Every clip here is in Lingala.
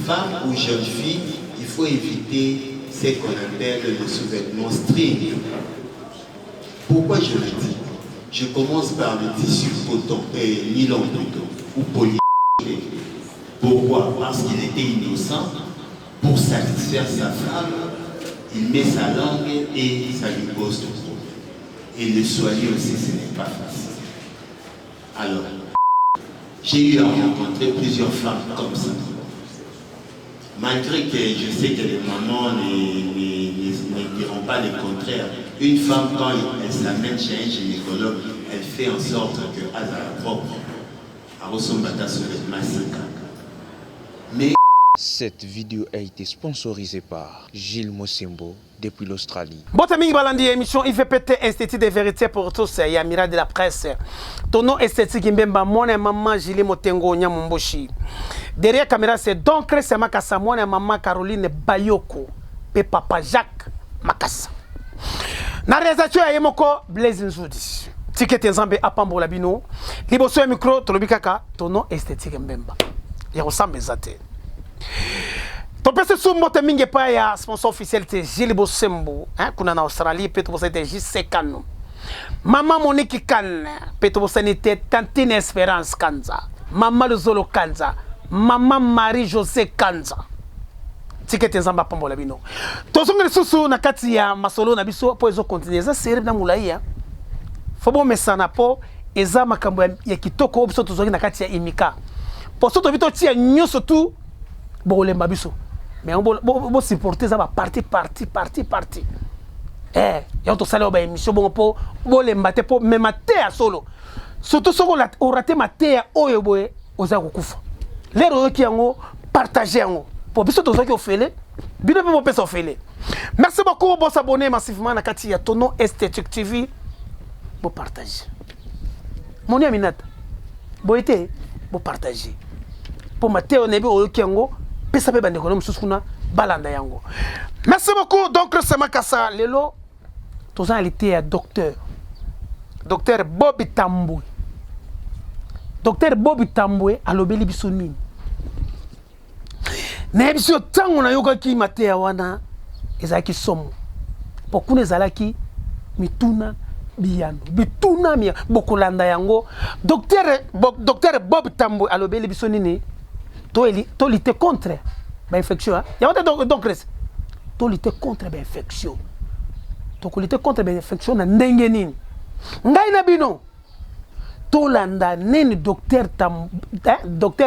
femme ou jeune fille, il faut éviter ce qu'on appelle le sous-vêtement string. Pourquoi je le dis? Je commence par le tissu coton, nylon plutôt, ou polyester. Pourquoi? Parce qu'il était innocent. Pour satisfaire sa femme, il met sa langue et ça lui pose du problème. Et le soigner aussi, ce n'est pas facile. Alors, j'ai eu à rencontrer plusieurs femmes comme ça. Malgré que je sais que les mamans ne diront pas le contraire, une femme, quand elle s'amène chez un gynécologue, elle fait en sorte qu'elle a la propre. Elle ressemble à ce vêtement. Mais cette vidéo a été sponsorisée par Gilles Mosimbo depuis l'Australie. Botaming Balandi, émission IVPT Institut de vérité pour tous, et Amira de la presse. Ton nom esthétique Mbemba, mon et maman Gilles Motengo Nyamumboshi. Derrière la caméra, c'est donc c'est Makassa, mon et maman Caroline Bayoko, et papa Jacques Makassa. Na réalisation ya Yemoko Blaise Nzoudi. Ticket Nzambe Apambo Labino. Liboso ya micro, Tolobikaka, ton nom esthétique Mbemba. Il ressemble zate. Topese sous mote mingi pa ya sponsor officiel te Gilles Bosembo, hein, kuna na Australie peto bosa te JC Kano. Maman Monique Kan, peto bosa ni te Tantine Espérance Kanza. Maman Luzolo Kanza. Maman Marie José Kanza. Ticket Nzamba Pambo Labino. Tozongeli susu na kati ya masolo na biso po ezo continuer za série na mulaia. Fobo mesana po eza makambo ya kitoko biso tozongi na kati ya imika. Po soto bito tia nyoso tu bo lemba biso. Mais on bo supporter ça va parti. Ya to sala ba émission bon po bo lemba te po même maté solo. Surtout soko la o raté maté oyo boye oza kokufa. Lero ki yango partager yango. Po biso to zoki ofele, bino pe mo pesa ofele. Merci beaucoup bon s'abonner massivement na kati ya Tono Esthétique TV. Bo partager. Mon ami Minata. Bo été bo partager. Pour maté on ebi oyo ki yango pesa pe bande ko no mususuna balanda yango. Merci beaucoup donc c'est Makassa lelo tozanalité ya docteur Bobby Tambwe. Docteur Bobby Tambwe alobeli biso nini? Na biso tango na yoka ki matea wana ezaki somo. Pokune ezalaki mituna biyano. Bituna mi bokolanda yango. Docteur Bobby Tambwe alobeli biso nini? To lutter contre l'infection. Il y a donc to lutter contre l'infection. To lutter contre l'infection na ndenge nini? Ngai na bino to landa nini docteur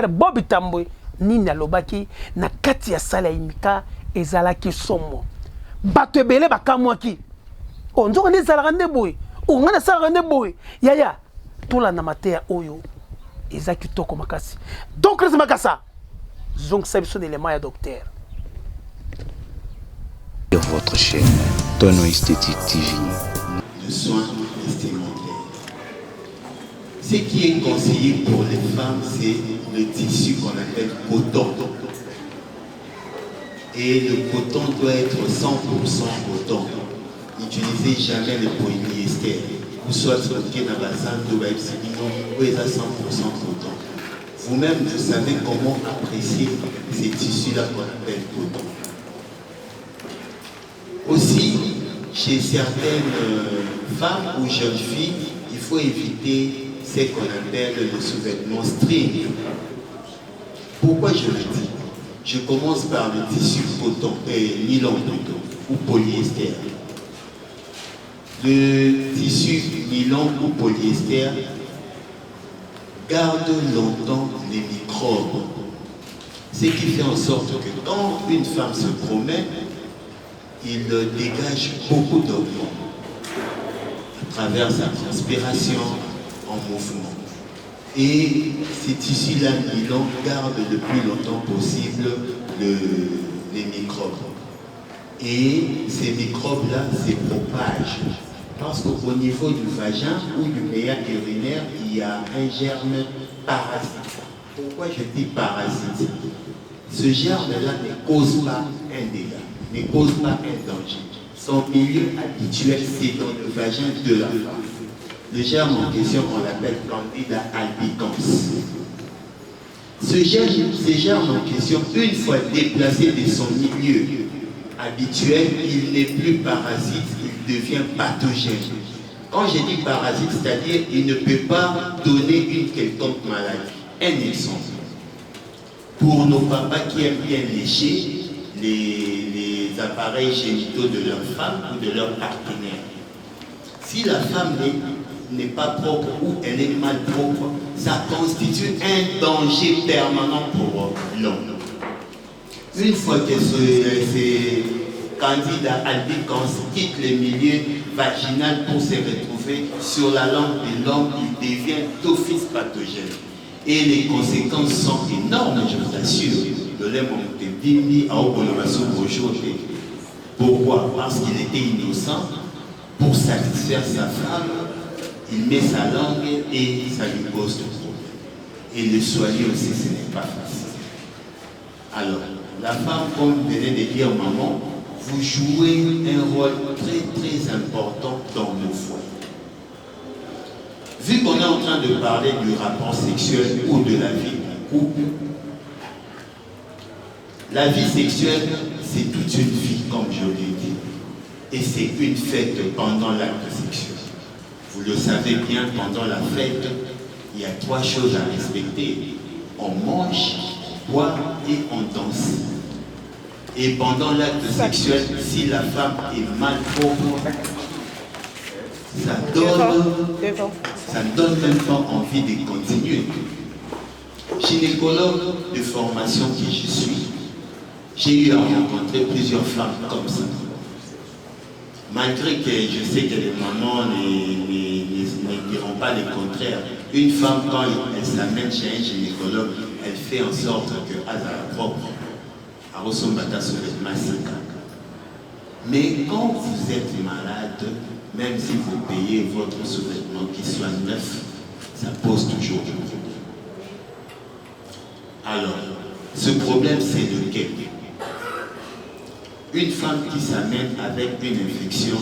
Bobby Tambwe nini alobaki na kati ya sala imika ezalaki somo. Bato ebele bakamwaki. Onzo ne zalaka nde boy. Ongana sala nde boy. Yaya to landa matea oyo ezaki toko makasi. Donc c'est Makassa. Donc ça sont des éléments à docteur. Sur votre chaîne Tono Esthétique TV. Le soin vestimentaire. Ce qui est conseillé pour les femmes, c'est le tissu qu'on appelle coton. Et le coton doit être 100% coton. N'utilisez jamais le polyester. Ou soit ce qui est dans la salle de ou est à 100% coton. Vous-même, vous savez comment apprécier ces tissus-là qu'on appelle coton. Aussi, chez certaines femmes ou jeunes filles, il faut éviter ce qu'on appelle le sous-vêtement string. Pourquoi je le dis? Je commence par le tissu coton, nylon plutôt, ou polyester. Le tissu nylon ou polyester garde longtemps les microbes. Ce qui fait en sorte que quand une femme se promène, il dégage beaucoup d'hormones à travers sa transpiration en mouvement. Et ces tissus-là, nylon, gardent le plus longtemps possible les microbes. Et ces microbes-là se propagent. Parce qu'au niveau du vagin ou du méa urinaire, il y a un germe parasite. Pourquoi je dis parasite? Ce germe-là ne cause pas un dégât, ne cause pas un danger. Son milieu habituel, c'est dans le vagin de la femme. Le germe en question, on l'appelle Candida albicans. Ce germe en question, une fois déplacé de son milieu habituel, il n'est plus parasite, il devient pathogène. Quand je dis parasite, c'est-à-dire il ne peut pas donner une quelconque maladie. Un exemple. Pour nos papas qui aiment bien lécher les appareils génitaux de leur femme ou de leur partenaire, si la femme n'est pas propre ou elle est mal propre, ça constitue un danger permanent pour l'homme. Une fois que ces candidats albicans quittent le milieu vaginal pour se retrouver sur la langue de l'homme, il devient d'office pathogène. Et les conséquences sont énormes, je vous assure. Pourquoi? Parce qu'il était innocent. Pour satisfaire sa femme, il met sa langue et ça lui pose du problème. Et le soigner aussi, ce n'est pas facile. Alors, la femme, comme venait de dire maman, vous jouez un rôle très très important dans nos foyers. Vu qu'on est en train de parler du rapport sexuel ou de la vie du couple, la vie sexuelle, c'est toute une vie, comme je l'ai dit. Et c'est une fête pendant l'acte sexuel. Vous le savez bien, pendant la fête, il y a 3 choses à respecter. On mange, on boit et on danse. Et pendant l'acte sexuel, si la femme est mal propre, ça ne donne même pas envie de continuer. Gynécologue de formation que je suis, j'ai eu à rencontrer plusieurs femmes comme ça. Malgré que je sais que les mamans ne diront pas le contraire, une femme, quand elle s'amène chez un gynécologue, elle fait en sorte que à la propre, à ressombata sur le massacre. Mais quand vous êtes malade, même si vous payez votre sous-vêtement qui soit neuf, ça pose toujours du problème. Alors, ce problème, c'est lequel? Une femme qui s'amène avec une infection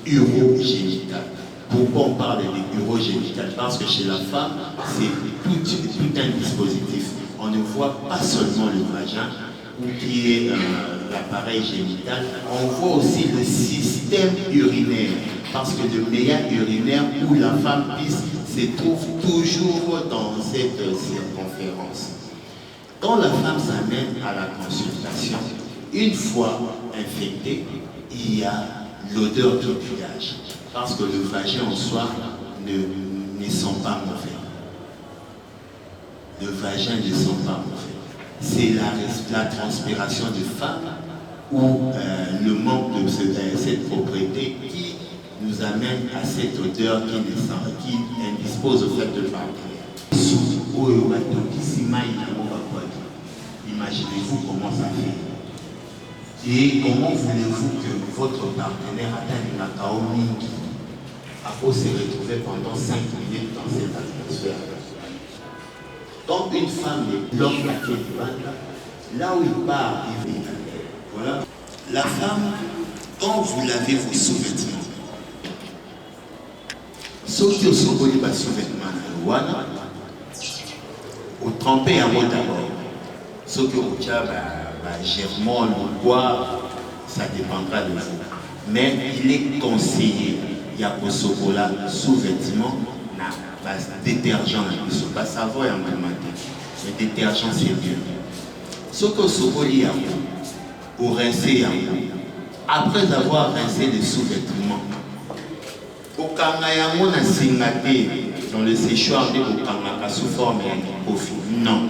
urogénitale. Pourquoi on parle d'urogénitale? Parce que chez la femme, c'est tout un dispositif. On ne voit pas seulement le vagin, ou qui est l'appareil génital, on voit aussi le système urinaire. Parce que le meilleur urinaire où la femme pisse se trouve toujours dans cette circonférence. Quand la femme s'amène à la consultation, une fois infectée, il y a l'odeur du village. Parce que le vagin en soi ne sent pas mauvais. Le vagin ne sent pas mauvais. C'est la transpiration de femme ou le manque de cette propriété qui nous amène à cette odeur qui indispose au fait de partir. Imaginez-vous comment ça fait. Et comment voulez-vous que votre partenaire atteigne la Kaomingi après se retrouver pendant 5 minutes dans cette atmosphère? Quand une femme bloque la queue du ventre, là où il part, il vient. Voilà. La femme, quand vous lavez vos sous-vêtements, sauf que vous avez vos sous-vêtements, vous trempez à moi d'abord. Sauf que vous avez germol ou quoi, ça dépendra de vous. Mais il est conseillé, il y a pour chocolat sous-vêtements, détergent, il ne faut pas savoir en mathématiques. Le détergent, c'est mieux. Ce que chocolat ou rincer, après avoir rincé les sous-vêtements, au Kangayango na singate dans le séchoir de Okangaka sous forme de coffee. Non,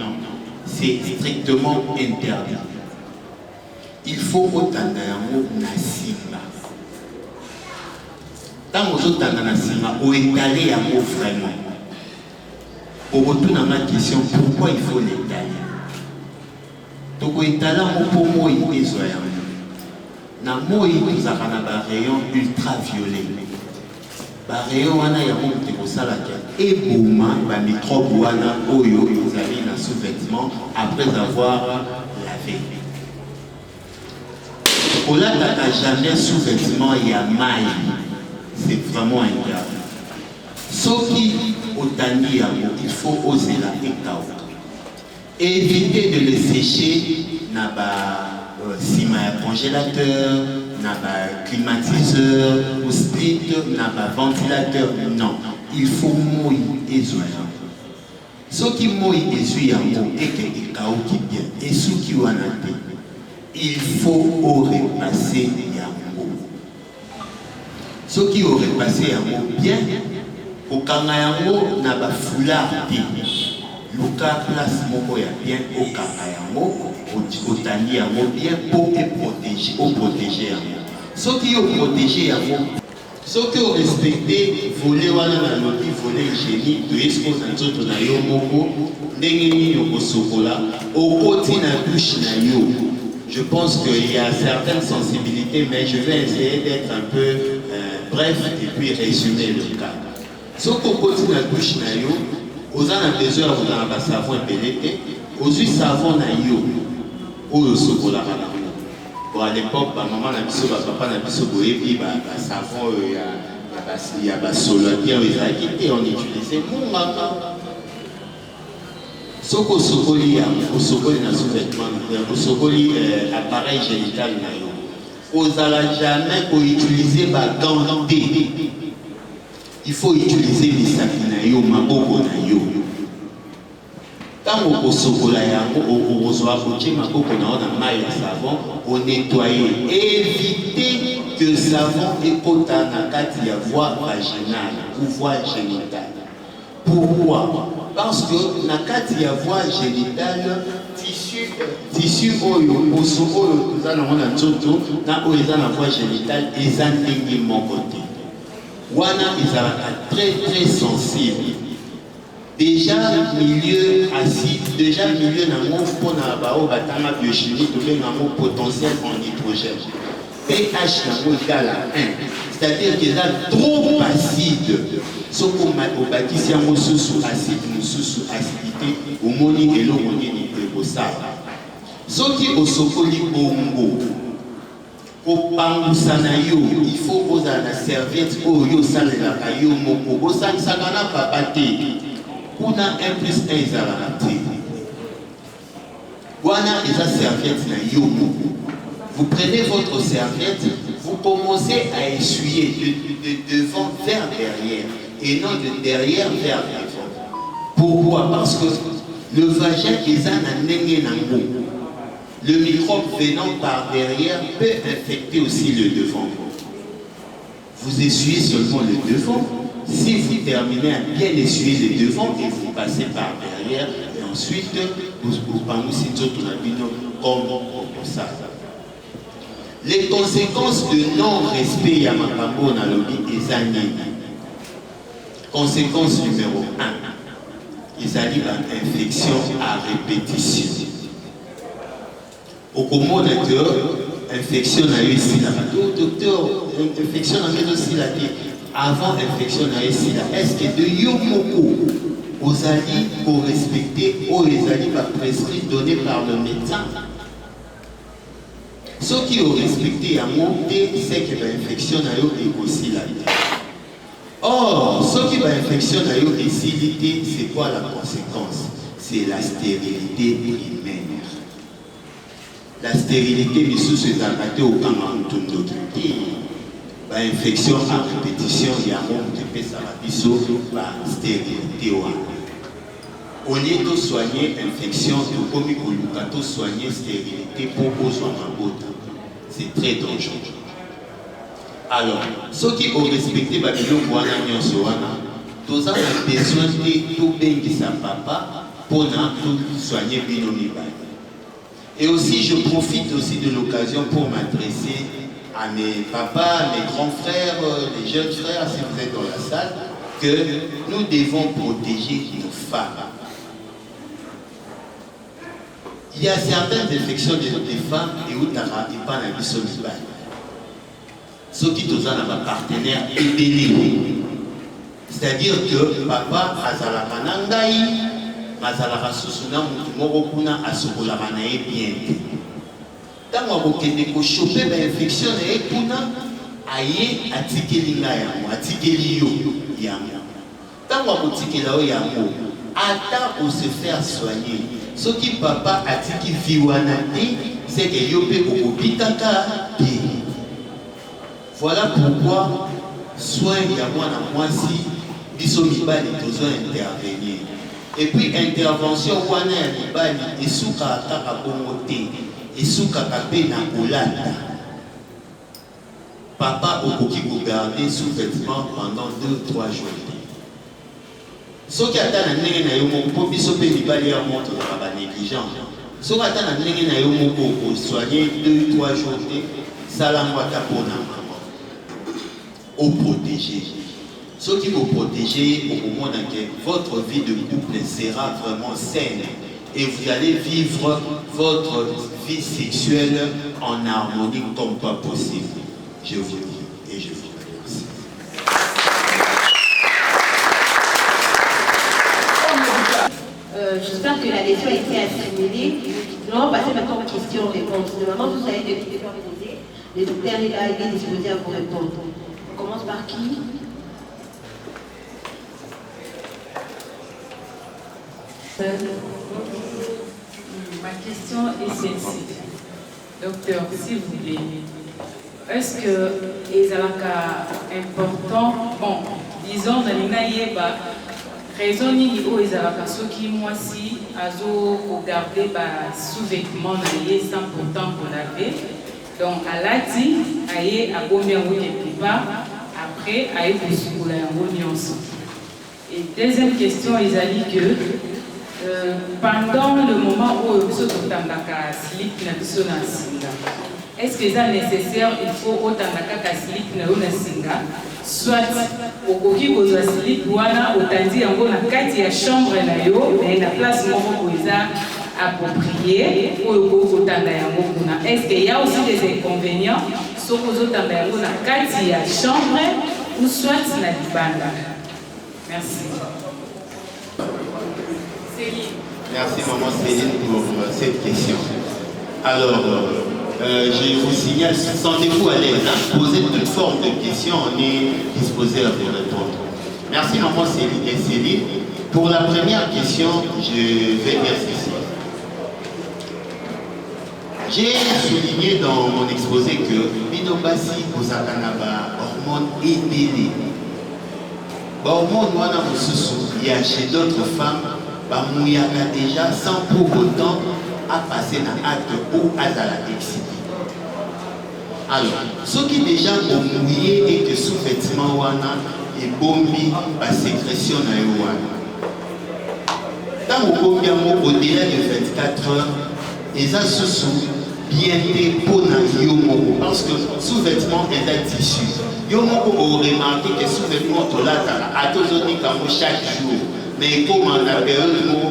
c'est strictement interdit. Il faut au Tangayango na singa. Tant que vous avez na singa, ou étaler yango vraiment. Pour retourner à ma question, pourquoi il faut l'étaler? Donc étaler pour moi il est soyant. Na moi il a un rayon ultraviolet. Rayon wana ya monte ko sala et bouma ba microbe wana oyo ezali na sous-vêtement après avoir lavé. Ola n'a jamais sous-vêtement ya maille. C'est vraiment interdit. Sauf qu'au tani il faut oser la ekao. Évitez de le sécher dans le congélateur, dans le climatiseur, ou split, dans le ventilateur. Non, il faut mouiller et jouer. Ce qui mouille et jouer et que chaos qui bien, et ce qui en a il faut repasser Yango. Ce qui aurait passé Yango bien, au Kangayango n'a pas foulard. Luka place moko ya bien au Kangayango, au Tani Yango bien pour protéger Yango. Ce qui ont protégé Yango, ce qui ont respecté, voler wana na loti, voler génie, de expose na nzoto na yo moko, ndenge nini okosokola, okoti na douche na yo. Je pense qu'il y a certaines sensibilités, mais je vais essayer d'être un peu bref et puis résumer le cas. Ce qu'on continue à toucher, aux ans à 2 heures, on a un savon épelé, aux 8 savons, on a chocolat. Bon, à l'époque, maman n'a pas papa n'a pas boébi, savon, il y a un solatier, et on utilisait mon maman. Soko na sous-vêtements, sokoli appareil génital na yo. Ozala jamais pour utiliser ba gants. Il faut utiliser les sacs na yo, maboko na yo. Quand on sokola yango, on reçoit côté maboko na maille savon, on nettoyer, éviter que le savon écoute na kati ya voie vaginale ou voie génitale. Pourquoi? Parce que dans le cas de la voie génitale, tissu oyo, oso oyo, nous allons en tzoto, dans la voie génitale, ils ont mon côté. Wana, ils sont très très sensibles. Déjà, milieu acide, déjà milieu dans mon fond, dans la biochimie, nous avons un potentiel en nitrogène. pH égale à 1. C'est-à-dire qu'il est trop acide. Ce qu'on a au bâtisse, sous acide, sous acidité, au moni et l'eau moni au sable. Ce qui est au sokoli bongo, au pangusanayo, il faut poser la serviette au yo sale la kayo moko, au san sagana papate. On a 1 plus 1 izalate. Wana eza serviette na yo moko. Vous prenez votre serviette, vous commencez à essuyer de devant vers derrière et non de derrière vers devant. Pourquoi? Parce que le vagin est un nengenango. Le microbe venant par derrière peut infecter aussi le devant. Vous essuyez seulement le devant. Si vous terminez à bien essuyer le devant et vous passez par derrière, et ensuite vous pensez comme ça. Les conséquences de non-respect à Makambo dans le lit des années. Conséquence numéro 1. Ils arrivent à infection à répétition. Au comment docteur, infection à ici là. Docteur, infection à aussi là. Avant infection à ici là. Est-ce que de Yomoko aux alliés pour respecter ou les alliés prescrits donnés par le médecin? Ceux qui ont respecté à monter, c'est que l'infection a eu aussi là. Or, ceux qui ont infection a eu ici, c'est quoi la conséquence? C'est la stérilité primaire. La stérilité, mais sous ces abattés au Cameroun, infection à répétition, il y a un monde qui peut s'abattre la stérilité. On est de soigner l'infection, de soigner stérilité pour soigner. C'est très dangereux. Alors, ceux qui ont respecté Babylon, tous ont besoin de tout bien qui sa papa pour soigner Binomi. Et aussi, je profite aussi de l'occasion pour m'adresser à mes papas, à mes grands frères, les jeunes frères, si vous êtes dans la salle, que nous devons protéger nos femmes. Il y a certaines infections des femmes et où tu n'as pas la mission du bail. Ceux qui ont un partenaire ébélé. C'est-à-dire que papa a la manangaï, mazalaka susuna mukimokokuna asokola manae bien. Tant que vous choper l'infection et kuna aye atikeli ngayango, atikeli yo yango. Tant que vous tikela yango, attends pour se faire soigner. Ce qui papa a dit qu'il vit c'est que Yopé Okobitaka. Voilà pourquoi, soin Yamwana Mwasi, Bisomibali besoin d'intervenir. Et puis intervention wana ya libali esuka ataka bongote esuka kape na kolata. Papa okoki ko garder sous-vêtement pendant 2-3 jours. Soki ata na ndenge na yo moko biso pe libali ya moto na ba négligent. Soki ata na ndenge na yo moko ko soigner 2-3 jours salamwa ta pona maman. Au protéger. Ce qui vous protégez au moment où votre vie de couple sera vraiment saine et vous allez vivre votre vie sexuelle en harmonie comme pas possible. Je vous dis et je vous remercie. J'espère que la leçon a été assimilée. Nous allons passer maintenant aux questions-réponses. Normalement, vous avez des questions à poser. Le docteur est là, il est disposé à vous répondre. On commence par qui? Ma question est celle-ci. Docteur, s'il vous plaît, est-ce que les alaka important, bon, disons, dans les raison ni au les alaka ceux qui moi si azo regarder sous-vêtements sans pourtant pour laver, donc à l'ati aye à combien vous quelque part après aye pour la nuance. Et deuxième question, ils ont dit que pendant le moment où vous êtes slip est-ce que c'est nécessaire, il faut autant de slip na singa soit au koki ko slip wana otandi yango na kati ya chambre na yo mais na place moko koza approprié ou otanda yango kuna. Est-ce qu'il y a aussi des inconvénients sur ko otanda yango na kati ya chambre ou soit na libanda? Merci. Merci maman Céline pour cette question. Alors, je vous signale, sentez-vous à l'aise, posez toute forme de questions, on est disposé à vous répondre. Merci maman Céline et Céline. Pour la première question, je vais dire ceci. J'ai souligné dans mon exposé que Binobasi Kozakanaba, hormone ébélée. Hormone wana mususu, il y a chez d'autres femmes, Bamouyaka déjà sans pour autant à passer dans l'acte ou à la excité. Alors, ce qui déjà ont mouillé et que sous-vêtement wana et bombi la sécrétion na wana. Dans le combien au-delà de 24 heures, ils ont sous bien été pour yomo parce que sous-vêtement est un tissu. Yomo vous remarqué que sous-vêtement tolatala a toujours dit comme chaque jour. Mais comme on a période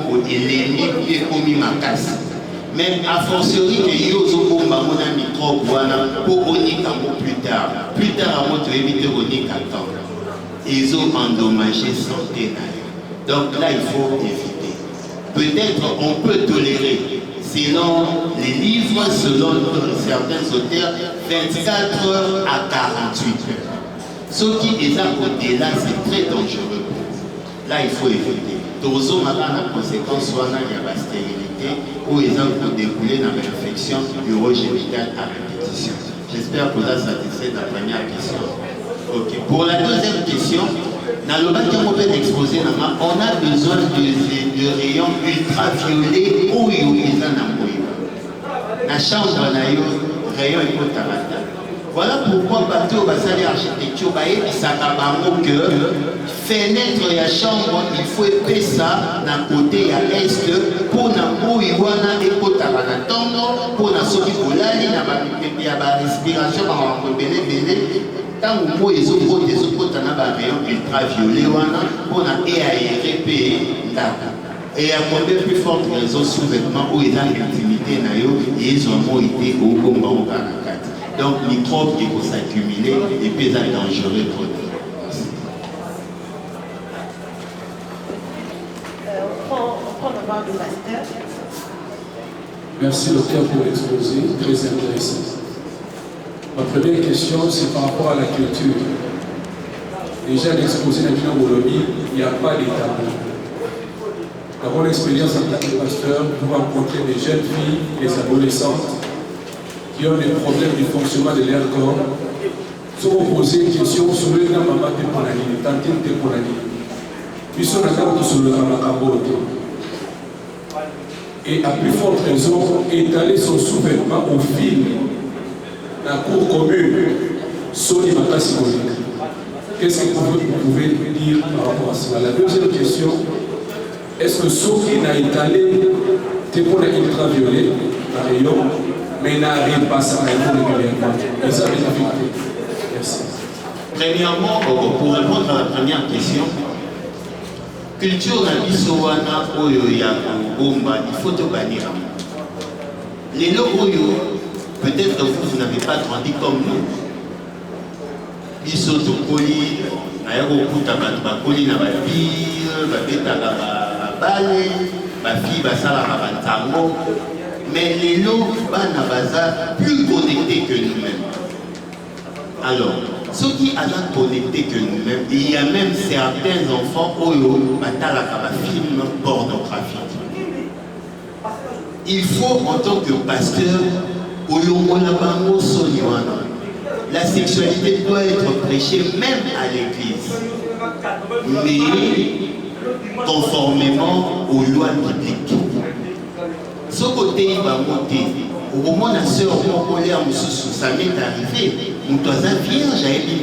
où il est mis et commis ma casse. Mais a fortiori que yozo bomba mon microbe wana pour onika plus tard. Plus tard à mon éviter onika temps. Ils ont endommagé santé. Donc là il faut éviter. Peut-être on peut tolérer, selon les livres, selon certains auteurs, 24 heures à 48 heures. Ce qui est à côté là, c'est très dangereux. Là, il faut éviter. Tozo mala la conséquence soit il y a la stérilité ou ils ont découlé dans l'infection urogénitale à répétition. J'espère que là, ça satisfait la première question. Ok. Pour la deuxième question, dans le bac on peut exposer, on a besoin de rayons ultraviolets ou ils en ont. La chambre, rayon est pour tarata. Voilà pourquoi bateau basali architecture baye sakabango que fenêtre ya chambre il faut épais ça na côté ya est pour na boui wana ekotaka na tongo pour na soki kolali na ba ya ba respiration ba ko belé tango mo ezokota na ba rayon ultraviolet wana pour na aérer pe ndaka. Et à combien plus forte raison sous-vêtements où ils ont l'intimité na yo ils ont mo été au combat au kanakati. Donc, microbes qui vont s'accumuler et puis c'est dangereux pour nous. On prend le bar du master. Merci docteur pour l'exposé, très intéressant. Ma première question, c'est par rapport à la culture. Déjà, l'exposé de la Bolognie, il n'y a pas de tabou. Dans mon expérience en tant que pasteur, vous rencontrez des jeunes filles, des adolescentes qui ont des problèmes du fonctionnement de leur corps. Si vous posez une question sur le nom maman de Ponani, tantine de Ponani, ils sont d'accord sur le Ramakabote. Et à plus forte raison, étaler son sous-vêtement au fil de la cour commune, sur les matas symboliques. Qu'est-ce que vous pouvez dire par rapport à cela? La deuxième question, est-ce que ce qui n'a étalé que pour les ultraviolets, la rayon, mais n'arrive pas à s'arrêter régulièrement? Et ça, c'est la vérité. Merci. Premièrement, pour répondre à la première question, culture na biso wana oyo ya bomba, il faut te bannir. Les oyo, peut-être vous n'avez pas grandi comme nous. Biso tokoli, na yako kuta bato bakoli na babire, babetaka babale, bafi basala babantango. Mais les bana baza plus connectés que nous-mêmes. Alors, ceux qui sont connectés que nous-mêmes, il y a même certains enfants qui ont un film pornographique. Il faut, en tant que pasteur, la sexualité doit être prêchée même à l'église, mais conformément aux lois bibliques. Ce côté, il va monter. Au moment où la sœur ça m'est arrivé, mon toisin vierge a été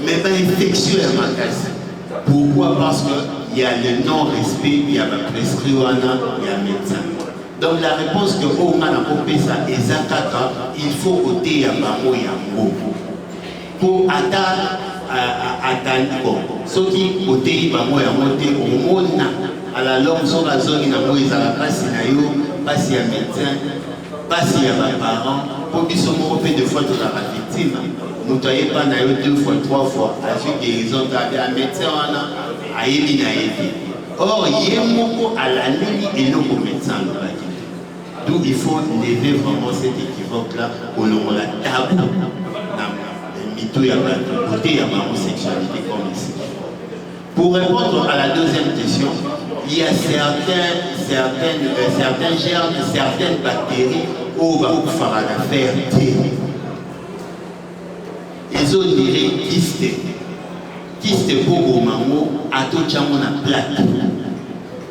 mais infectieux à ma casse. Pourquoi? Parce qu'il y a le non-respect, il y a la prescription, il y a le médecin. Donc la réponse que on a coupé ça, il faut côté à Mamo et à Mou. Pour attendre, ceux qui côté Mamo et à monter au monde, à la longue, sur la zone, il y a la place, pas si un médecin. Pas s'il y a des parents, pour qu'ils soient deux fois de la victime. Nous ne voyons pas 2 fois, 3 fois. À ce guérison, un médecin, à Ebi. Or, il y a beaucoup à la ligne et non au médecin. D'où il faut lever vraiment cet équivoque-là au nom de la table. Il y a côté de l'homosexualité comme ici. Pour répondre à la deuxième question, il y a certains germes, certaines bactéries où on va faire l'affaire ils ont dirait kyste. Kyste pour le maman, à tout le monde a plaque.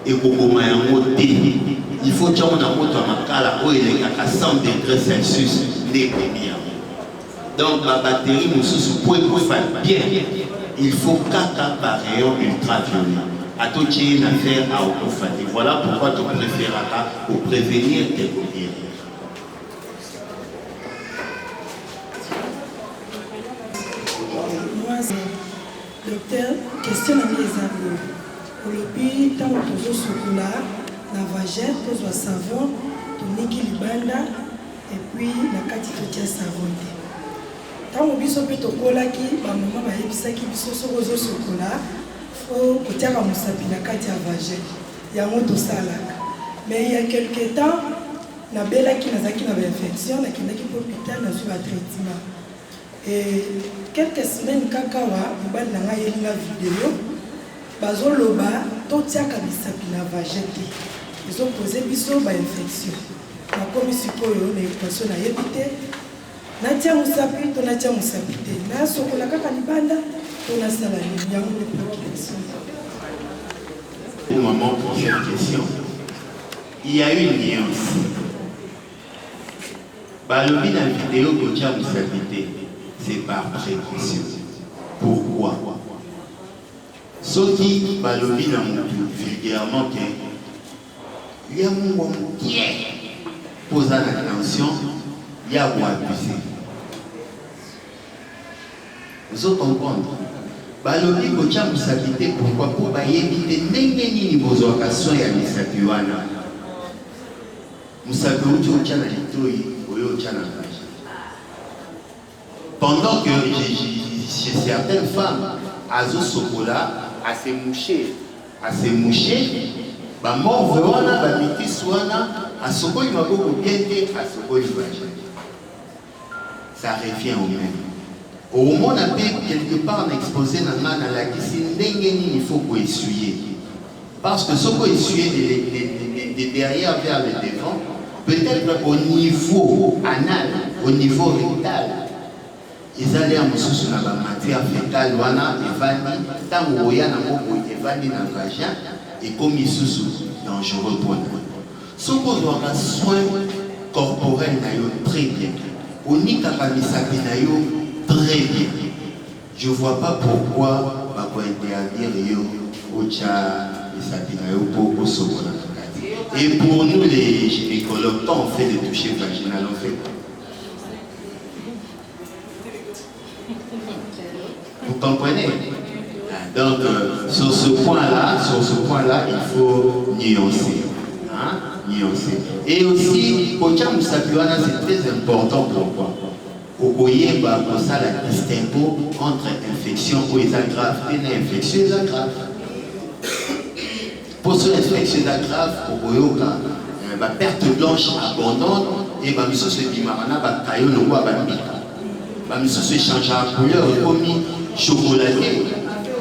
Et pour le maman, il faut que tu aies un moto où il est à 100 degrés Celsius. Donc, la bactérie, nous pouvons faire bien. Il faut 4 par rayon ultraviolet. À tout une affaire à Okofati. Voilà pourquoi tu préféreras pour prévenir et pour guérir. Moi, docteur, question à mes amis. Pour le pays, tant que toujours sur la vagette, pour le savon, tu niki libanda, et puis la catitotia savon. Tant que biso pe tokola ki, ba maman ba yebisa ki biso soko zo sokola. Côté à Moussapi, la Katia Vagé, il y a un autre salak. Mais il y a quelques temps, la belle qui n'a pas d'infection, la qui n'a pas d'hôpital, n'a pas de traitement. Et quelques semaines, Kakawa, vous avez la vidéo, Bazo Loba, tout ça qui a Vagé. Ils ont posé biso ba infection. La commission pour l'équation a évité. Natia Moussapi, ton Natia Moussapi. Na sokola kaka libanda. Au moment pour cette question, il y a une nuance. Balobi dans la vidéo que tu as c'est par précaution. Pourquoi? Ce qui balobi dans vulgairement il y a un bon qui pose l'attention, il y a un abusé. Vous comprenez? Balobi kocha musabité pourquoi pour bayebite ndenge nini bozwakaso ya misapi wana musapi uti ocha na litoi oyo ocha na kaji. Pendant que chez certaines femmes azo sokola à se moucher ba morve wana ba mitis wana asokoli maboko bien te asokoli vagin. Ça revient au même. Au moment où on a quelque part exposé dans la cuisine, il faut essuyer. Parce que ce qu'on essuie des derrière vers le devant, peut-être au niveau anal, au niveau rectal, ils allaient à Moussous dans la matière fétale, tant que y a un vagin, et comme ils sont dangereux pour nous. Ce qu'on doit avoir soin corporel, très bien. On y a très bien. Je ne vois pas pourquoi on va interdire au tcha et pour nous les gynécologues, quand on fait des touchés vaginales, on fait quoi? Vous comprenez? Donc sur ce point-là, il faut nuancer. Hein? Nuancer. Et aussi, Kocha Moussapiwana, c'est très important. Pourquoi? Au Koye, pour ça, la distinguo entre infection et grave et infection et grave. Pour ce infection grave, au Koyoka, la perte blanche abondante et bah monsieur se dit marana bah caillou le roi bah mika. Bah monsieur se change à couleur comme chocolaté.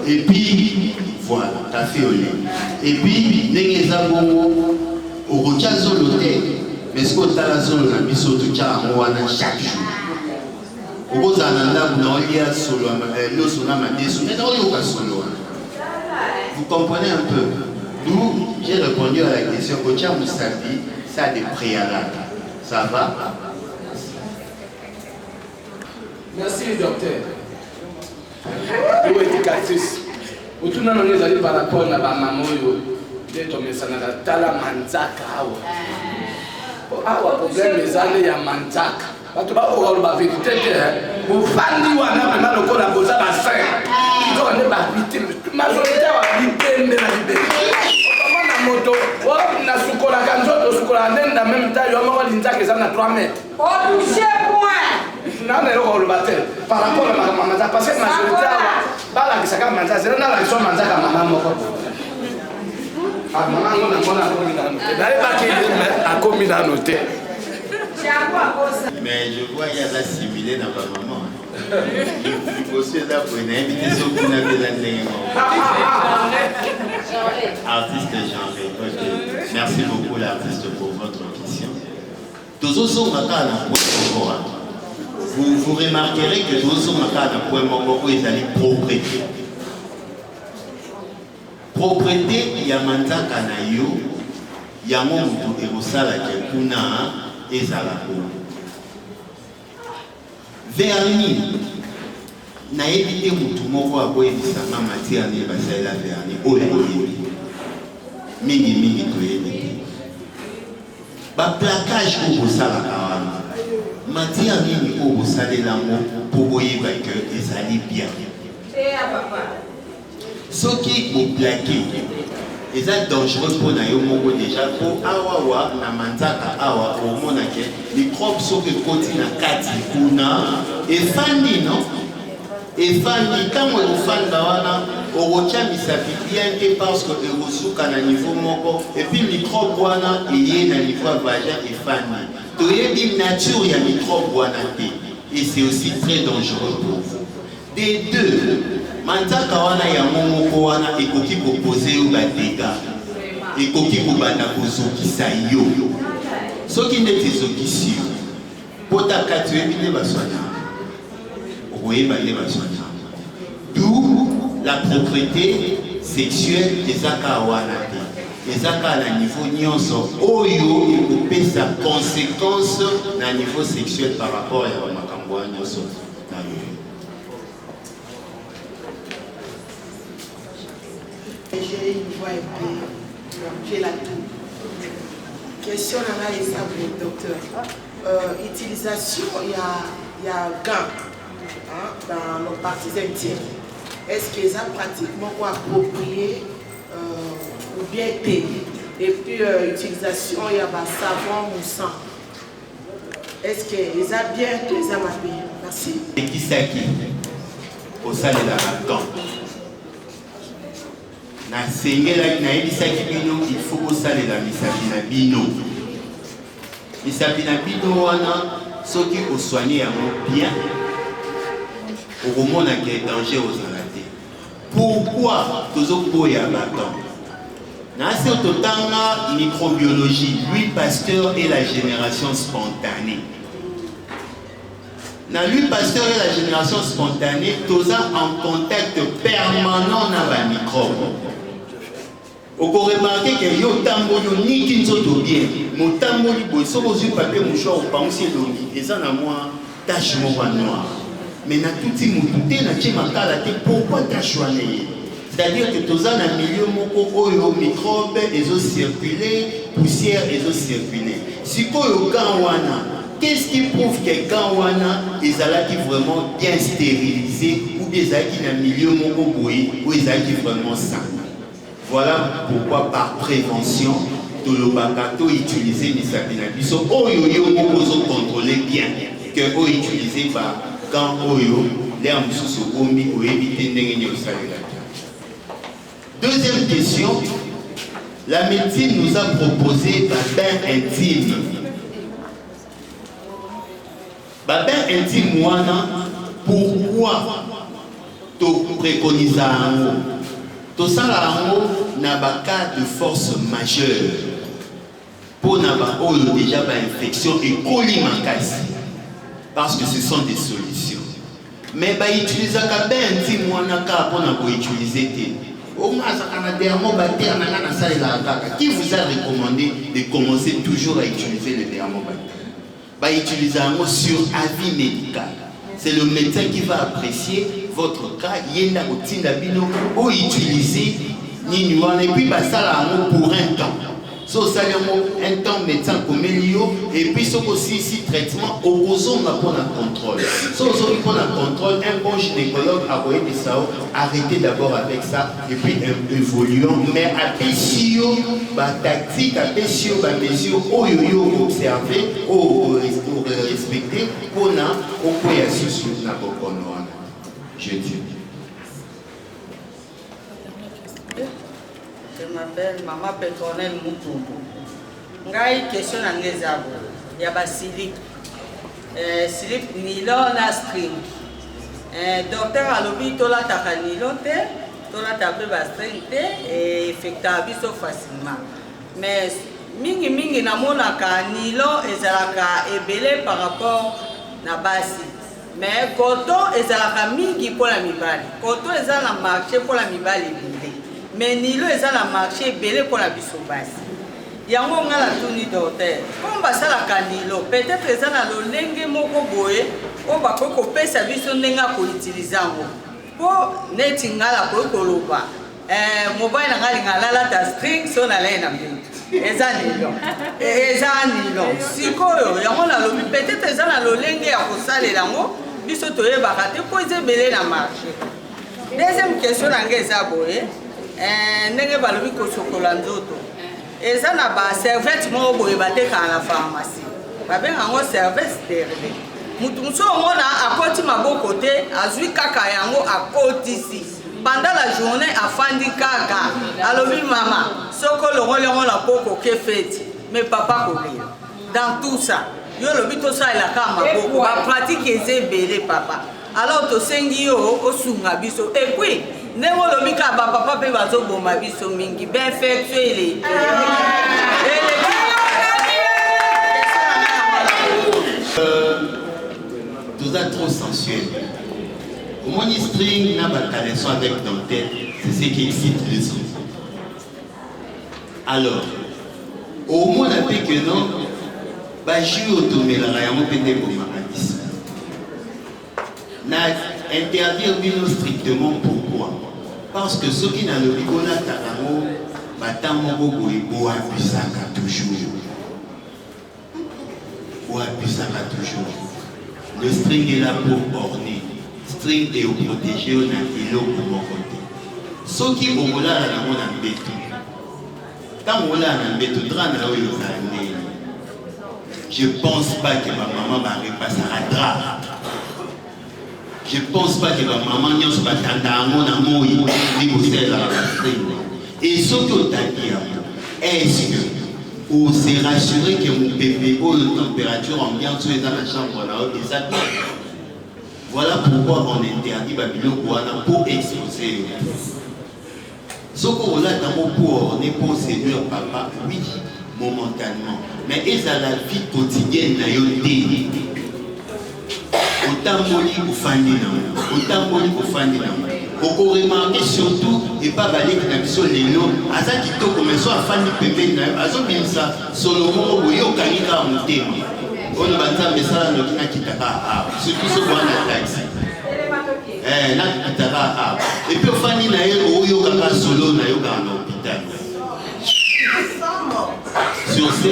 Et puis voilà, café au lait. Et puis les abos au rochazo loté. Mais ce qu'on a la zone la biso tout ça on chaque jour. Au gros ananda vous n'auriez solo l'eau sur la main mais non pas solo. Vous comprenez un peu? D'où j'ai répondu à la question Kocha Moussapi, ça a des préalables. Ça va? Merci docteur. Vous éducatrice. Vous tournez dans les années par rapport à la maman de ton message dans la manzaka. Problème les années à manzaka. Tu vas voir la vérité. Vous fandez ou maintenant le corps a posé la scène. Ils ont une victime. Majorité a victime de la liberté. Moto, na sukola kanzo, sukola nenda même taille, on va dire que ça na 3 mètres. Oh, touché point. Non, mais on le battait. Par rapport à ma maman, parce que majorité bala qui s'accape manza, c'est là la son manza comme maman moko. Ah maman on a noté. D'ailleurs pas qu'il a commis la noté. Mais je vois il y a la similé dans ma maman. Je suis là pour une invitation qu'on a besoin artiste genré. Okay. Merci beaucoup l'artiste pour votre question. Vous remarquerez que tous les point ils allaient propreté. Propreté, il y a manzaka na yo, il y a mon mutu erosala ke kuna ezalako. Vernis, na évité mutu moko akoyebisa ma matière ne basalela vernis oyo mingi toyebi. Ba plaquage ko bosalaka wana. Matière nini ko bosalela mo po boyeba ke ezali bien. Ce qui est plaqué, c'est dangereux pour nous déjà. Pour awawa na manzaka awa au monake, les microbes sont que continent na kati kuna et fandi non et fandi quand on fan bawana au rocha misapi bien parce que le resuka na niveau moko et puis microbe wana il na niveau vagin et fandi. To yebi nature ya microbe wana et c'est aussi très dangereux pour vous. Des deux manzaka wana ya momoko wana ekoki koposer yo ba dégâts ekoki kobanda kozokisa yo soki ndeti ezokisi yo pota kati oyebile baswana okoyeba nde baswana d'où la propriété sexuelle ezaka wana te ezaka na niveau nyonso oyo ekopesa conséquence na niveau sexuel par rapport ya makambo wana nyonso na yo. J'ai une voix épée, j'ai la toux. Question à la docteur. Utilisation, il y a gants dans nos parties intimes. Est-ce qu'ils ont pratiquement approprié ou bien été? Et puis, utilisation, il y a savon moussant. Est-ce qu'ils ont bien les appuyé? Merci. Et qui c'est qui? Au salle de la gant. Na sengela na ebisaki bino il faut kosalela misapi na bino. Misapi na bino wana soki osoigner yango bien okomona ke danger ozala te. Pourquoi tozokoya bato? Nasi Ototanga, microbiologie, Louis Pasteur et la génération spontanée. Dans Louis Pasteur et la génération spontanée, tous en contact permanent avec les microbes. Vous remarquez que yo tamboli ni kinzoto bien, mo tamboli boy so bozu papier mouchoir ou penser longi, et ça na moi tache noire. Mais na tout ti muté na ti makala te pourquoi tache noire? C'est-à-dire que tous en milieu moko oyo microbes ezo circuler, poussière ezo circuler. Si ko yo kanwana, qu'est-ce qui prouve que kanwana ezalaki vraiment bien stérilisé ou bien ezalaki na milieu moko boy ou ezalaki vraiment sain? Voilà pourquoi par prévention, Tolobakato utiliser Misabina Biso, Oyo Mokozo contrôler bien que Oyo utilisé par quand Oyo, l'air sous Omi ou éviter d'engager au salut. Deuxième question, la médecine nous a proposé un bain intime. Bain intime, pourquoi tu préconises tout ça n'a pas cas de force majeure pour n'avoir déjà une infection et colimacasse parce que ce sont des solutions. Mais bah utiliser un bain intime pour utiliser qui vous a recommandé de commencer toujours à utiliser le dermobactère? Bah utiliser un mot sur avis médical. C'est le médecin qui va apprécier votre cas, yenda otinda bino ou utiliser ni nuan et puis bah ça là pour un temps. So ça un temps médecin comme Elio et puis so aussi si traitement au besoin pour un contrôle. So pour un contrôle un bon gynécologue a voyé des ça arrêtez d'abord avec ça et puis évoluons mais à Pessio bah tactique à Pessio bah mesure yo observer ou respecter pour na au quoi y a sur na bokono. Je m'appelle Maman Petronelle Moutoumbo. Ngai question na ngezabo ya ba slip. Slip nylon na string. Docteur alobi tola taka nylon te, tola tape ba string te et effecta biso facilement. Mais mingi na mona ka nylon ezalaka ebele par rapport na basi. Mais coton ezalaka mingi pour la mibali. Coton ezala na marché pour la mibali binde. Mais nylon ezala na marché belé pour la biso basi. Yango ngala tuni docteur. Comme basala ka nylon, peut-être ezala lolenge moko boye, o ba ko pesa biso ndenga ko utiliser ngo. Po neti ngala ko koloba. Mobile ngali ngala ta string so na lena mbintu. Eza nylon. Sikoyo yango na lobi peut-être ezala lolenge ya ko salela ngo. Biso toyebaka te po ezebele na marché. Deuxième question na ngeza boye, ndenge balobi ko chokola nzoto. Eza na ba serviette mo boye bateka na pharmacie. Babenga ngo serviette stérile. Mutu muso mona akoti maboko te, azwi kaka yango akoti si. Pendant la journée afandi kaka, alobi mama, soko longo la poko ke fete, mais papa ko bien. Dans tout ça, yo lobi to ça la kama boko ba pratique ezebele papa. Alors to sengi yo osunga biso et puis ndemo lobi ka ba papa pe bazo boma biso mingi ben fait ele. Tout ça trop sensuel. Au moins string n'a pas de caleçon avec dentelle, c'est ce qui excite les autres. Alors, au moins la paix que non, bah je automé la rayon pété pour ma radis. N'a interdire bien strictement pourquoi? Parce que ceux qui n'ont le rigola taramo, bah tant mon gogo et boa puissaka toujours. Boa puissaka toujours. Le string est là pour orner. String est protégé au navilo pour mon côté. Ceux qui ont volé à la mode en béton. Quand on l'a en béton, je ne pense pas que ma maman va repasser à drap. Je ne pense pas que ma maman n'y soit pas tendance à mon amour et ce que tu as dit, est-ce que vous s'est rassuré que mon bébé ou la température ambiante soit dans la chambre là-haut et ça? Voilà pourquoi on interdit Babylone pour exposer. Ce qu'on a dans mon pour on est pour séduire papa, oui, momentanément. Mais ils ont la vie quotidienne na yoté. Autant moli ou fandi na autant moli ou fandi na. Pour remarquer surtout et pas balayer que na biso lelo, asa qui to commenço à fandi pembe na, azo bien ça, Solomon boyo kanika mutema. On va dire mais ça no kina kitaka ah, surtout ce qu'on a taxi. Na kitaka ah. Et puis fandi na yo oyo kaka solo na yo dans l'hôpital. Sur ce,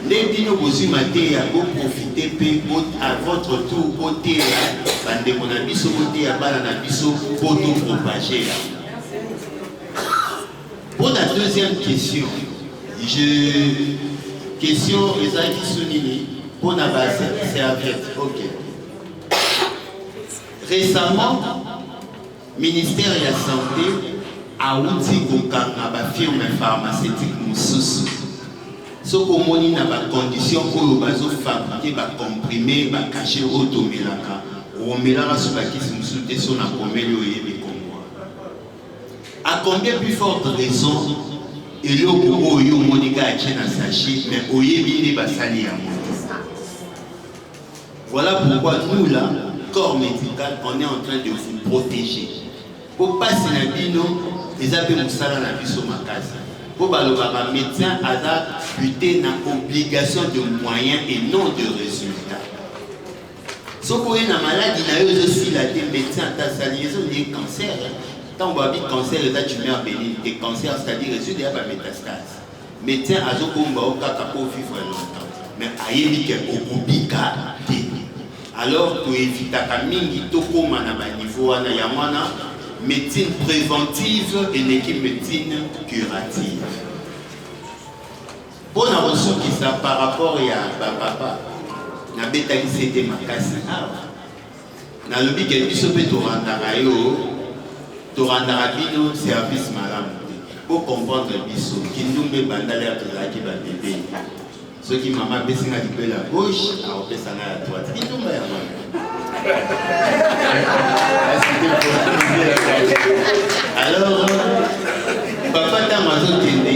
les dino bosi maté à vous profiter à votre tour côté bande mon ami so côté à bala biso pour nous propager. Pour la deuxième question, question Ezaki Sounini pour la base serviette. OK. Récemment, ministère de la santé a outil kokanga ba firme pharmaceutique mususu. Ce qu'on moni na ba condition ko bazo fabriquer ba comprimé ba cacher automelaka. O melaka so ba kisi mususu te so na komeli oyebe kongo. À combien plus forte raison eloko oyo monika achena sachet mais oyebi ne basali ya mo. Voilà pourquoi nous là, corps médical, on est en train de vous protéger. Pour passer la bino, ils avaient moussala na biso makasi. Pour balobaka médecin ada buté na obligation de moyens et non de résultats. Ce qu'on est na maladie na yo aussi la médecin ta sali ils ont des cancers. Tant on dit cancer les tumeurs bénignes, des cancers c'est-à-dire résultat ba métastase. Médecin azokomba okaka pour vivre longtemps. Mais ayebi ke okobika te. Alors pour éviter ka mingi tokoma na ba niveau wana ya mwana médecine préventive et l'équipe médecine curative. Pour la ressource qui ça par rapport à papa, na betali c'était makasi na lobi ke biso pe to randara bino service malamu. Pour comprendre biso kindumbe bandala to la ki ba bébé. Ceux qui maman baisse na peu la gauche, alors baisse na la droite. Kindumbe ya mama. Alors, papa Tamazo Kende,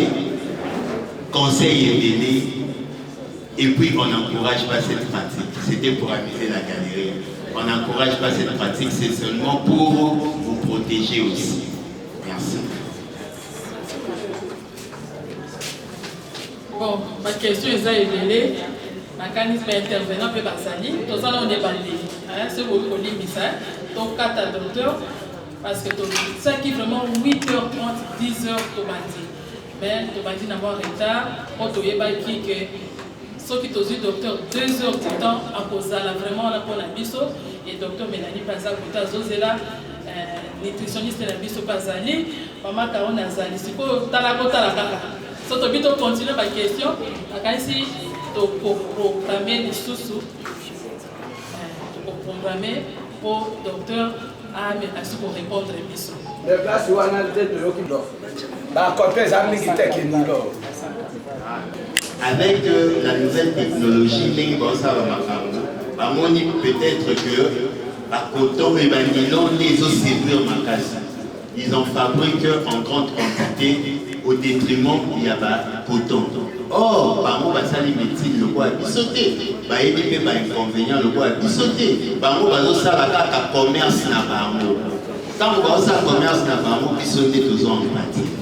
conseil est donné, et puis on n'encourage pas cette pratique. C'était pour amuser la galerie. On n'encourage pas cette pratique, c'est seulement pour vous protéger aussi. Merci. Bon, ma question est élevée. Mécanisme intervenant peut passer. Tout ça, on est bandé. Ce que vous dites, c'est donc 4 docteurs. Parce que ça qui vraiment 8h30, 10h, mais tu vas avoir retard. On te dit que ceux qui ont eu docteur 2 heures de temps à cause de vraiment la pour la biso et docteur Mélanie Paza Kota Zozela nutritionniste de la biso Pazali, maman Karon Azali. C'est quoi Talakota la kaka. So to bito continuer ma question. Akansi to programmer des sous-sous. To programmer pour docteur à merci pour répondre à biso. Le place où on a de l'occupant. Bah quand les amis qui t'es qui nous avec la nouvelle technologie, peut-être que à Coton et Banilon, les autres séduire ma case. Ils en fabriquent en grande quantité au détriment il y a coton. Or, par moi, ça les médecine, le bois a sauté. Bah, il y a des inconvénients, le bois a sauté. Par moi, ça va commerce n'a pas un mot. Quand on va au commerce n'a pas un mot, puis sauter tous en pratique.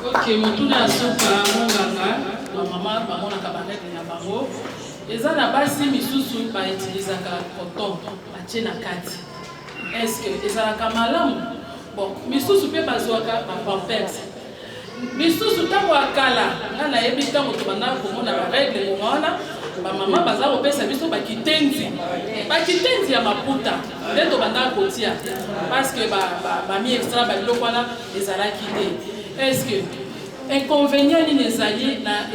Ok, mon tour à soupa, mon ganga, ma maman, maman, la cabanette, la bango. Les gens là-bas, si mes sous-sous, pas utiliser un coton, ma tienne à 4. Est-ce que les gens là, malam? Bon, mes sous-sous, peut pas jouer à pampers. Mes sous-sous, tant qu'on kala, on a émis tant qu'on a pour mon règle, mon ana, ma maman, baza, on peut servir sur bakitenzi. Bakitenzi à ma puta. Dès qu'on a côtier, parce que ma mi extra, bah, l'eau, voilà, les araquidés. Est-ce que inconvénient ni les alliés na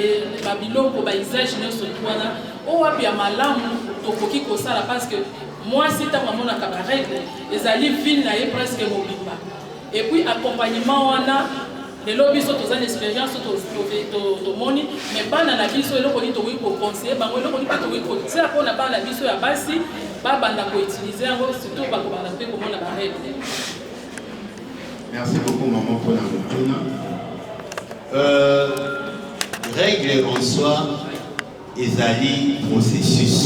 babilo ko ba usage ne so twana o wapi ya malamu tokoki kosala parce que moi si ta maman na kabarek les alliés ville na presque mobimba et puis accompagnement wana les lobbies sont aux expériences to moni mais bana na biso eloko ni to wi ko conseiller bango eloko ni to wi ko tira ko na bana biso ya basi ba banda ko utiliser ngo surtout ba ko bana pe ko mona ba règle. Merci beaucoup, maman, pour la retourne. Règle en soi, ezali processus.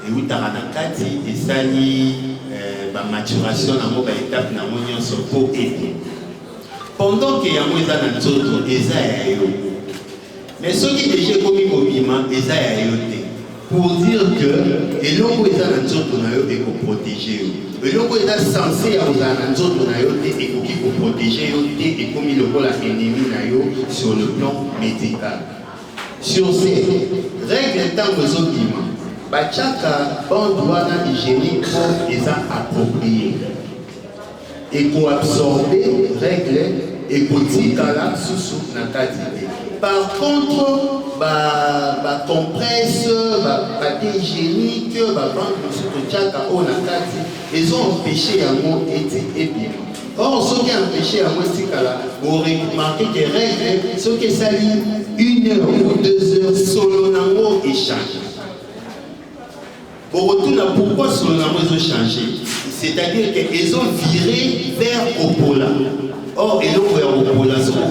Et où taranakati, ezali maturation dans mon étape dans mon nyonso pour aider. Pendant que yango eza na nzoto eza ya yo. Mais ceux qui déjà commis mobiment eza ya yo te. Pour dire que eloko eza na nzoto na yo eko protéger yo. Eloko eza censé ya ozala na nzoto na yo te ekoki ko protéger yo te ekomi lokola ennemi na yo sur le plan médical. Sur ces règles ntango ezobima bachaka bande wana hygiénique eza approprié. Éco-absorber, règle, éco-tikala, sous na kati. Par contre, compresse, papier hygiénique, ils ont empêché un mot et bien. Or, ceux qui ont empêché un mot tikala, vous remarquez que règle, ceux qui salissent 1 heure ou 2 heures, solo nango échange. Pour retourner, pourquoi solo nango ils ont changé? C'est-à-dire qu'ils ont viré vers Opola. Or, ils ont vers Opola, ce qu'on a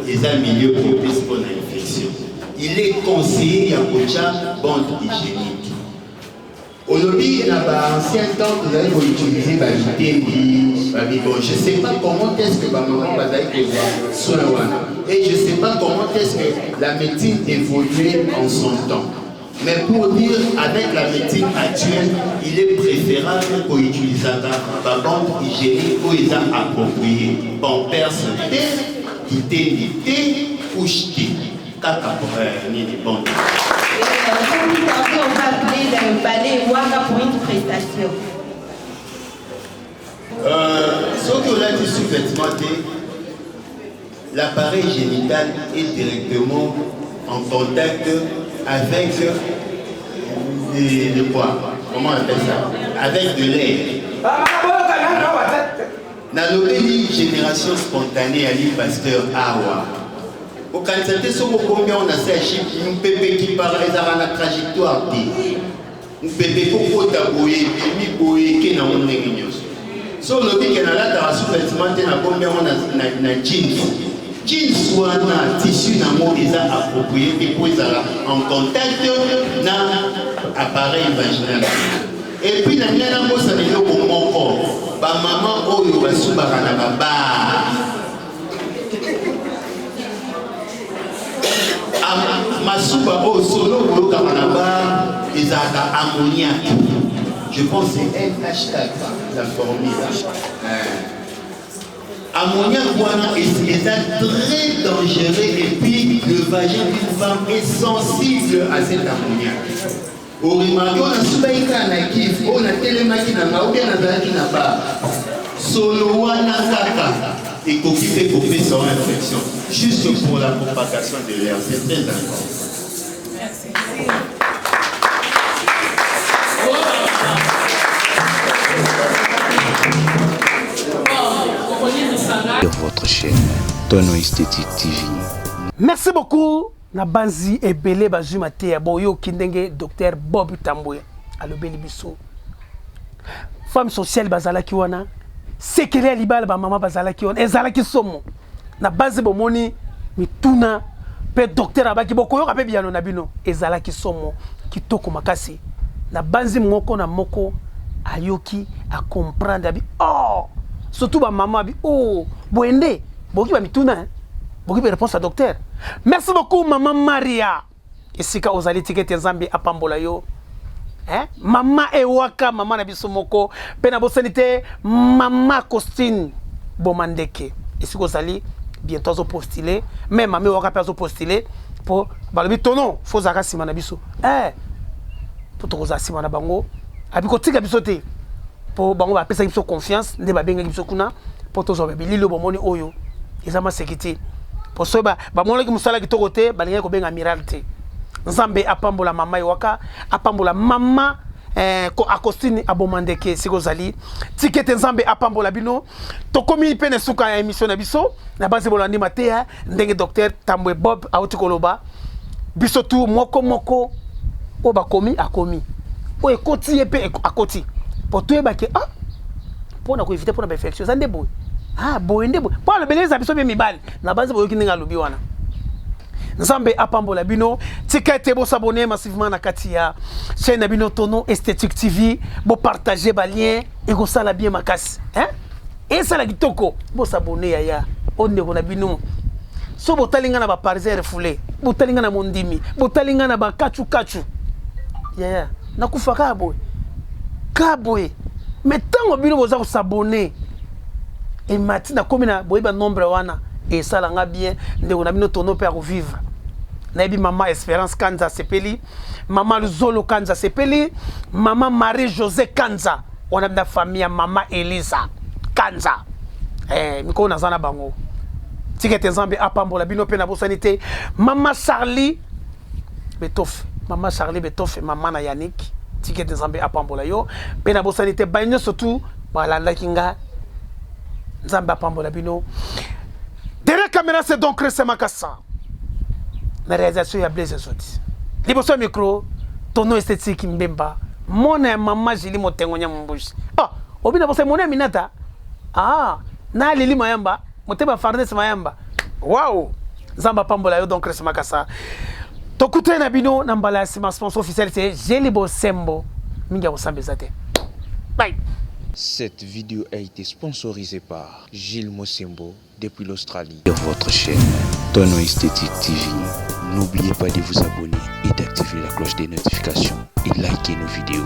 ils ont un milieu propice pour l'infection. Il est conseillé à Kocha bande hygiénique. Aujourd'hui, dans l'ancien temps, vous allez utiliser la vitesse. Je ne sais pas comment est-ce que maman va soin. Et je ne sais pas comment est-ce que la médecine évoluait en son temps. Mais pour dire, avec la médecine actuelle, il est préférable qu'on utilise la bande hygiénique où ils ont approprié. Pampers thé, couche thé, caca ni des bandes. On va appeler le balai Waka pour une prestation. Ce qu'on a dit sous-vêtement, l'appareil génital est directement en contact avec le quoi? Comment on appelle ça? Avec de l'air. Dans l'obélie génération spontanée à l'île Pasteur Awa. Au Kansate, ce combien on a sèché, un bébé qui parle à la trajectoire. Un bébé qui peut t'abouiller, qui n'a pas de réunion. Sur le but qu'il y a là, dans la sous-vêtement, combien on a jeans. Jeans soit un tissu approprié et pour en contact dans l'appareil vaginal. Et puis, la mienne a ça veut dire au mon corps. Ma maman, oh, va soubara na baba. Ma souba, oh, solo, oh, kamanaba, ils ont ammoniaque. Je pense que c'est un hashtag, la formule. Ammoniaque est très dangereux et puis le vagin d'une femme est sensible à cet ammoniaque. Au remarqué, on a soubaïka na kif, on a télémaki na maouké na zaki na ba. Solo wana kaka et coquille coupé sans infection. Juste pour la propagation de l'air, c'est très important. Merci. Sur votre chaîne Tono Esthétique TV. Merci beaucoup. Na banzi ebele bazuma te ya boyo kindenge Dr Bob Tambwe alobeli biso. Femme sociale bazalaki wana, sekele libala ba mama bazalaki wana, ezalaki somo. Na banzi bomoni mituna pe docteur abaki boko yo kape biano na bino, ezalaki somo kitoko makasi. Na banzi moko na moko ayoki a comprendre abi oh surtout ba maman bi oh boende boki ba mituna boki ba réponse à docteur. Merci beaucoup maman Maria. Isika ozali tikete nzambe apambola yo. Mama Ewaka mama na biso moko pe na bosanité mama Costine Bomandeke. Isika ozali bientôt zo postuler même mama Ewaka pe zo postuler pour balobi tono faut zaka sima na biso. Pour to za sima na bango abiko tika biso te. Pour bango ba pesa biso confiance nde ba benga biso kuna pour to zo ba bililo bomoni oyo. Ezama sécurité. Pour ceux qui ont dit que qui côté, ils ont amiral te. Nzambe apambola mama Ewaka, apambola mama Akostine Abomandeke sikozali. Ticket nzambe apambola bino. To komi pene suka émission na biso, na base bolandi matea, ndenge docteur Tambwe Bob autikoloba. Biso tout moko o ba komi akomi. O ekoti epe akoti. Pour tout ba ke pour na éviter pour na perfection ça ndé boy ah boy ndé boy pour le beleza biso bien mibali na banze boy kininga lobi wana Nzambe apambola bino tika ete bo s'abonner massivement na katia chaîne na bino Tono Esthétique TV bo partager ba lien et ko sala bien makasi hein et ça la kitoko bo s'abonner yaya onde ko na bino so bo talinga na ba parisien refoulé bo talinga na mondimi bo talinga na ba kachu yaya na kufaka boy kaboy mais tant bino bo za ko s'abonner et matina comme na boyeba nombre wana et ça l'a bien de on a mis notre nom pour vivre nabi maman Espérance Kanza Sepeli maman Zolo Kanza Sepeli maman Marie José Kanza on a la famille maman Elisa Kanza miko na zana bango tikete Nzambe apambola bino pe na bosanité maman Charlie Betof maman Charlie Betof maman na Yannick tikete Nzambe apambola yo pe na bosanité banyo surtout voilà la kinga Nzambe apambola bino. Derrière la caméra, c'est donc Chris Makassa. La réalisation, il y a Blaise Zodi. Liboso micro, Tono Esthétique Mbemba. Mon maman, j'ai dit mon témoignage mon bouche. Ah, obi na bosse mon minata. Ah, na lili mayamba, moteba fardes mayamba. Waouh! Zamba pambola yo donc Chris Makassa. Tokute na bino na mbala ma sponsor officiel c'est Jelibo Sembo. Minga osambezate. Bye. Cette vidéo a été sponsorisée par Gilles Mosembo depuis l'Australie. Sur votre chaîne Tono Esthétique TV, n'oubliez pas de vous abonner et d'activer la cloche des notifications et liker nos vidéos.